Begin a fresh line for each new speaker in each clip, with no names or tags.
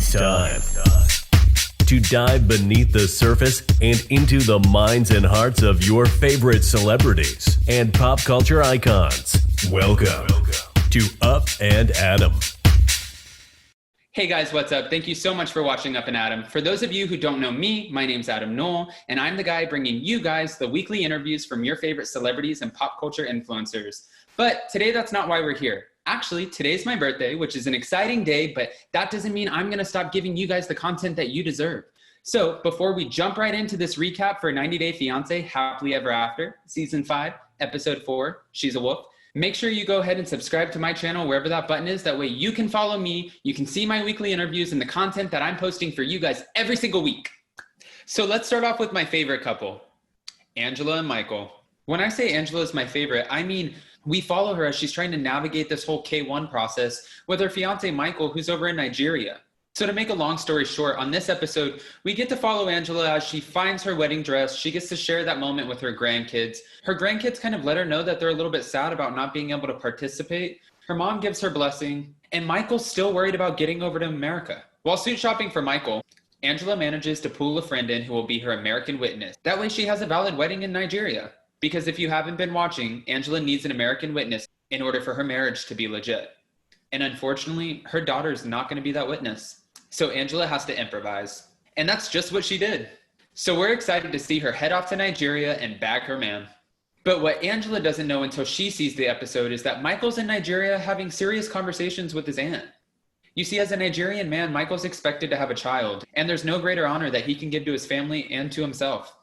It's time to dive beneath the surface and into the minds and hearts of your favorite celebrities and pop culture icons. Welcome to Up and Adam.
Hey guys, what's up? Thank you so much for watching Up and Adam. For those of you who don't know me, my name's Adam Knoll, and I'm the guy bringing you guys the weekly interviews from your favorite celebrities and pop culture influencers. But today, that's not why we're here. Actually, today's my birthday, which is an exciting day, but that doesn't mean I'm gonna stop giving you guys the content that you deserve. So before we jump right into this recap for 90 Day Fiance, Happily Ever After, Season 5, Episode 4, She's a Wolf, make sure you go ahead and subscribe to my channel wherever that button is. That way you can follow me, you can see my weekly interviews and the content that I'm posting for you guys every single week. So let's start off with my favorite couple, Angela and Michael. When I say Angela is my favorite, I mean, we follow her as she's trying to navigate this whole K1 process with her fiance, Michael, who's over in Nigeria. So to make a long story short, on this episode, we get to follow Angela as she finds her wedding dress. She gets to share that moment with her grandkids. Her grandkids kind of let her know that they're a little bit sad about not being able to participate. Her mom gives her blessing, and Michael's still worried about getting over to America. While suit shopping for Michael, Angela manages to pull a friend in who will be her American witness. That way she has a valid wedding in Nigeria. Because if you haven't been watching, Angela needs an American witness in order for her marriage to be legit. And unfortunately, her daughter's not going to be that witness. So Angela has to improvise. And that's just what she did. So we're excited to see her head off to Nigeria and bag her man. But what Angela doesn't know until she sees the episode is that Michael's in Nigeria having serious conversations with his aunt. You see, as a Nigerian man, Michael's expected to have a child, and there's no greater honor that he can give to his family and to himself.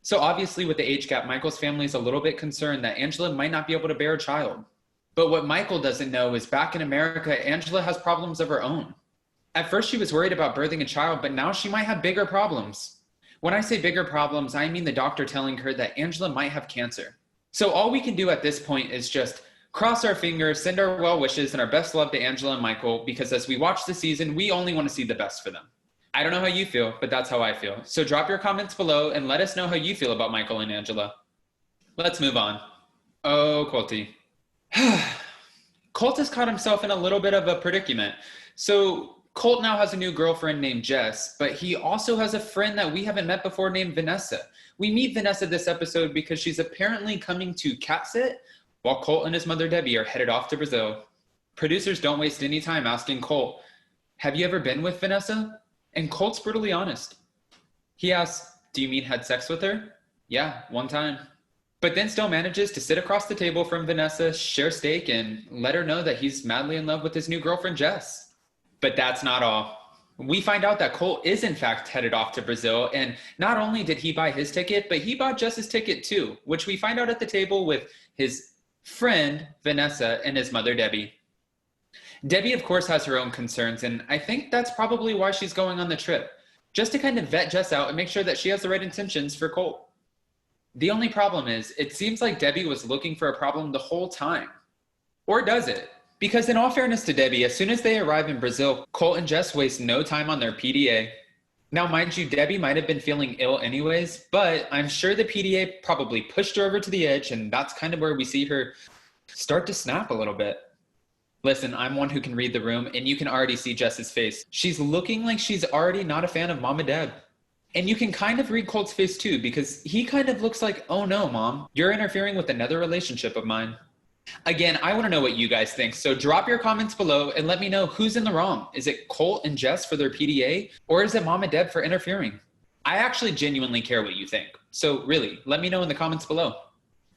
So obviously with the age gap, Michael's family is a little bit concerned that Angela might not be able to bear a child. But what Michael doesn't know is back in America, Angela has problems of her own. At first she was worried about birthing a child, but now she might have bigger problems. When I say bigger problems, I mean the doctor telling her that Angela might have cancer. So all we can do at this point is just cross our fingers, send our well wishes and our best love to Angela and Michael, because as we watch the season, we only want to see the best for them. I don't know how you feel, but that's how I feel. So drop your comments below and let us know how you feel about Michael and Angela. Let's move on. Oh, Colty. Colt has caught himself in a little bit of a predicament. So Colt now has a new girlfriend named Jess, but he also has a friend that we haven't met before named Vanessa. We meet Vanessa this episode because she's apparently coming to cat sit while Colt and his mother Debbie are headed off to Brazil. Producers don't waste any time asking Colt, have you ever been with Vanessa? And Colt's brutally honest. He asks, do you mean had sex with her? Yeah, one time. But then still manages to sit across the table from Vanessa, share steak, and let her know that he's madly in love with his new girlfriend, Jess. But that's not all. We find out that Colt is in fact headed off to Brazil, and not only did he buy his ticket, but he bought Jess's ticket too, which we find out at the table with his friend, Vanessa, and his mother, Debbie. Debbie, of course, has her own concerns, and I think that's probably why she's going on the trip, just to kind of vet Jess out and make sure that she has the right intentions for Colt. The only problem is, it seems like Debbie was looking for a problem the whole time. Or does it? Because in all fairness to Debbie, as soon as they arrive in Brazil, Colt and Jess waste no time on their PDA. Now, mind you, Debbie might have been feeling ill anyways, but I'm sure the PDA probably pushed her over to the edge, and that's kind of where we see her start to snap a little bit. Listen, I'm one who can read the room, and you can already see Jess's face. She's looking like she's already not a fan of Mom and Deb. And you can kind of read Colt's face too, because he kind of looks like, oh no, Mom, you're interfering with another relationship of mine. Again, I want to know what you guys think, so drop your comments below and let me know who's in the wrong. Is it Colt and Jess for their PDA, or is it Mom and Deb for interfering? I actually genuinely care what you think, so really, let me know in the comments below.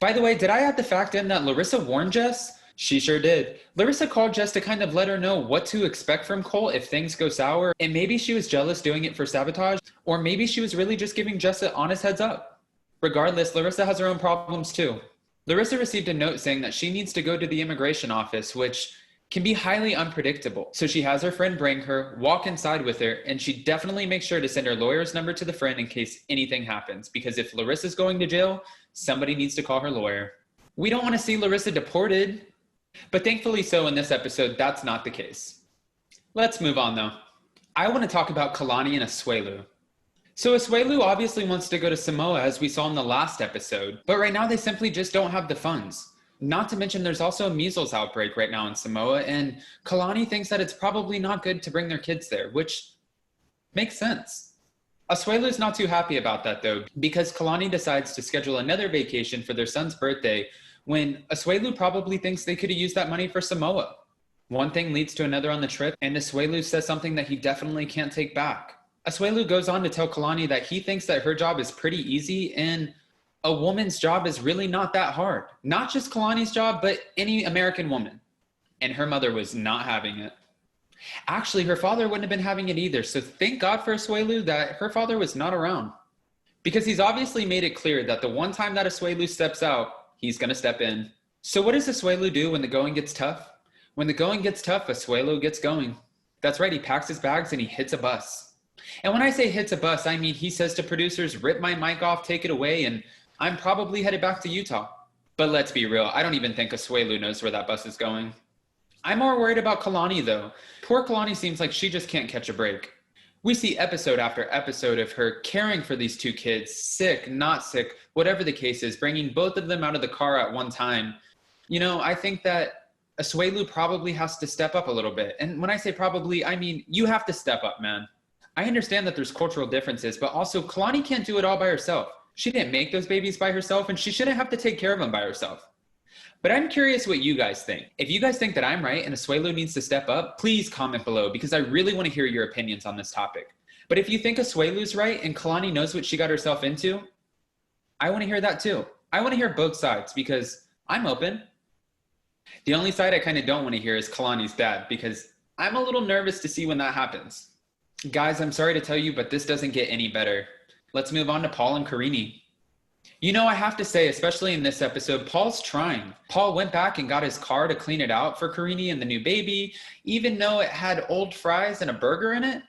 By the way, did I add the fact in that Larissa warned Jess? She sure did. Larissa called Jess to kind of let her know what to expect from Colt if things go sour, and maybe she was jealous doing it for sabotage, or maybe she was really just giving Jess an honest heads up. Regardless, Larissa has her own problems too. Larissa received a note saying that she needs to go to the immigration office, which can be highly unpredictable. So she has her friend bring her, walk inside with her, and she definitely makes sure to send her lawyer's number to the friend in case anything happens, because if Larissa's going to jail, somebody needs to call her lawyer. We don't want to see Larissa deported. But thankfully so in this episode, that's not the case. Let's move on though. I want to talk about Kalani and Asuelu. So Asuelu obviously wants to go to Samoa as we saw in the last episode, but right now they simply just don't have the funds. Not to mention there's also a measles outbreak right now in Samoa, and Kalani thinks that it's probably not good to bring their kids there, which Makes sense. Asuelu's not too happy about that though, because Kalani decides to schedule another vacation for their son's birthday when Asuelu probably thinks they could have used that money for Samoa. One thing leads to another on the trip, and Asuelu says something that he definitely can't take back. Asuelu goes on to tell Kalani that he thinks that her job is pretty easy and a woman's job is really not that hard. Not just Kalani's job, but any American woman. And her mother was not having it. Actually, her father wouldn't have been having it either, so thank God for Asuelu that her father was not around. Because he's obviously made it clear that the one time that Asuelu steps out, he's going to step in. So what does Asuelu do when the going gets tough? When the going gets tough, Asuelu gets going. That's right, he packs his bags and he hits a bus. And when I say hits a bus, I mean he says to producers, rip my mic off, take it away, and I'm probably headed back to Utah. But let's be real, I don't even think Asuelu knows where that bus is going. I'm more worried about Kalani though. Poor Kalani seems like she just can't catch a break. We see episode after episode of her caring for these two kids, sick, not sick, whatever the case is, bringing both of them out of the car at one time. You know, I think that Asuelu probably has to step up a little bit. And when I say probably, I mean, you have to step up, man. I understand that there's cultural differences, but also Kalani can't do it all by herself. She didn't make those babies by herself, and she shouldn't have to take care of them by herself. But I'm curious what you guys think. If you guys think that I'm right and Asuelu needs to step up, please comment below because I really want to hear your opinions on this topic. But if you think Asuelu's right and Kalani knows what she got herself into, I want to hear that too. I want to hear both sides because I'm open. The only side I kind of don't want to hear is Kalani's dad because I'm a little nervous to see when that happens. Guys, I'm sorry to tell you, but this doesn't get any better. Let's move on to Paul and Karini. You know, I have to say, especially in this episode, Paul's trying. Paul went back and got his car to clean it out for Karini and the new baby, even though it had old fries and a burger in it.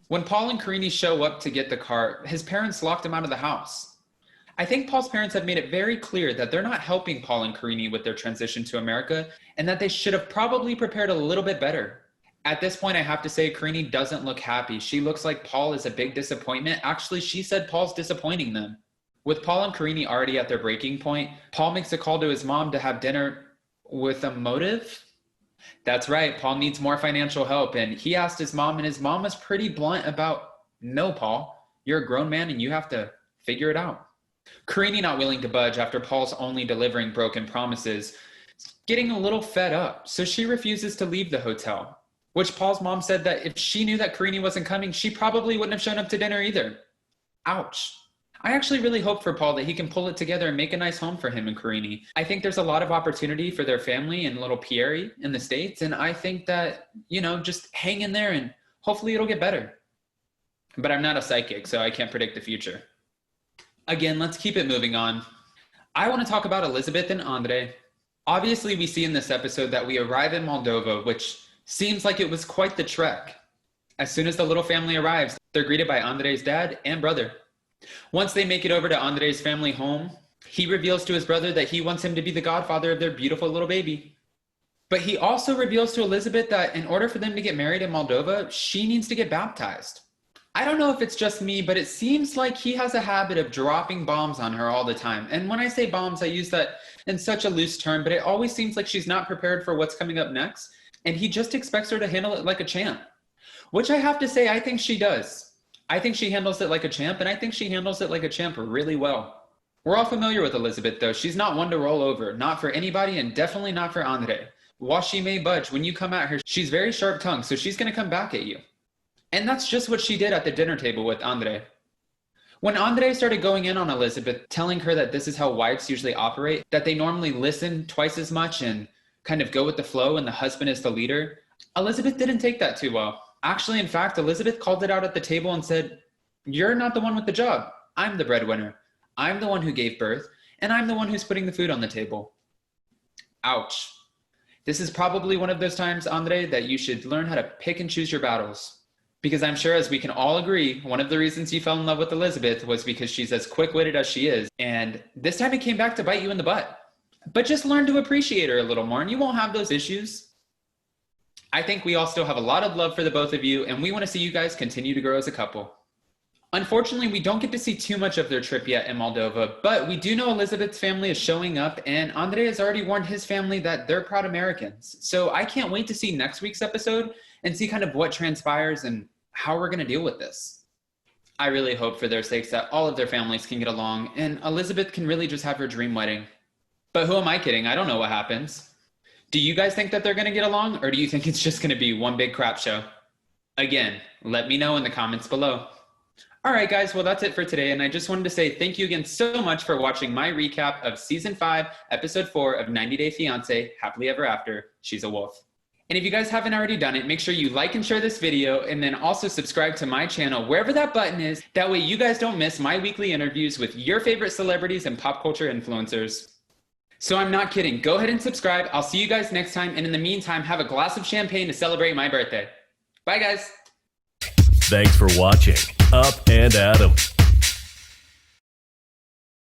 When Paul and Karini show up to get the car, his parents locked him out of the house. I think Paul's parents have made it very clear that they're not helping Paul and Karini with their transition to America and that they should have probably prepared a little bit better. At this point, I have to say Karini doesn't look happy. She looks like Paul is a big disappointment. Actually, she said Paul's disappointing them. With Paul and Karini already at their breaking point, Paul makes a call to his mom to have dinner with a motive. That's right, Paul needs more financial help, and he asked his mom, and his mom was pretty blunt about, no, Paul, you're a grown man and you have to figure it out. Karini not willing to budge after Paul's only delivering broken promises, getting a little fed up, so she refuses to leave the hotel, which Paul's mom said that if she knew that Karini wasn't coming, she probably wouldn't have shown up to dinner either. Ouch. I actually really hope for Paul that he can pull it together and make a nice home for him and Karini. I think there's a lot of opportunity for their family and little Pierre in the States. And I think that, you know, just hang in there and hopefully it'll get better. But I'm not a psychic, so I can't predict the future. Again, let's keep it moving on. I want to talk about Elizabeth and Andrei. Obviously, we see in this episode that we arrive in Moldova, which seems like it was quite the trek. As soon as the little family arrives, they're greeted by Andrei's dad and brother. Once they make it over to Andrei's family home, he reveals to his brother that he wants him to be the godfather of their beautiful little baby. But he also reveals to Elizabeth that in order for them to get married in Moldova, she needs to get baptized. I don't know if it's just me, but it seems like he has a habit of dropping bombs on her all the time. And when I say bombs, I use that in such a loose term, but it always seems like she's not prepared for what's coming up next. And he just expects her to handle it like a champ, which I have to say, I think she does. I think she handles it like a champ, and I think she handles it like a champ really well. We're all familiar with Elizabeth, though. She's not one to roll over, not for anybody, and definitely not for Andrei. While she may budge, when you come at her, she's very sharp-tongued, so she's going to come back at you. And that's just what she did at the dinner table with Andrei. When Andrei started going in on Elizabeth, telling her that this is how wives usually operate, that they normally listen twice as much and kind of go with the flow and the husband is the leader, Elizabeth didn't take that too well. Actually, in fact, Elizabeth called it out at the table and said, you're not the one with the job. I'm the breadwinner. I'm the one who gave birth, and I'm the one who's putting the food on the table. Ouch. This is probably one of those times, Andrei, that you should learn how to pick and choose your battles. Because I'm sure, as we can all agree, one of the reasons you fell in love with Elizabeth was because she's as quick-witted as she is. And this time it came back to bite you in the butt. But just learn to appreciate her a little more, and you won't have those issues. I think we all still have a lot of love for the both of you, and we want to see you guys continue to grow as a couple. Unfortunately, we don't get to see too much of their trip yet in Moldova, but we do know Elizabeth's family is showing up, and Andrei has already warned his family that they're proud Americans. So I can't wait to see next week's episode and see kind of what transpires and how we're going to deal with this. I really hope for their sakes that all of their families can get along and Elizabeth can really just have her dream wedding. But who am I kidding? I don't know what happens. Do you guys think that they're going to get along, or do you think it's just going to be one big crap show? Again, let me know in the comments below. All right, guys, well, that's it for today. And I just wanted to say thank you again so much for watching my recap of Season 5, Episode 4 of 90 Day Fiance, Happily Ever After, She's a Wolf. And if you guys haven't already done it, make sure you like and share this video, and then also subscribe to my channel, wherever that button is. That way you guys don't miss my weekly interviews with your favorite celebrities and pop culture influencers. So I'm not kidding. Go ahead and subscribe. I'll see you guys next time. And in the meantime, have a glass of champagne to celebrate my birthday. Bye, guys.
Thanks for watching Up and Adam.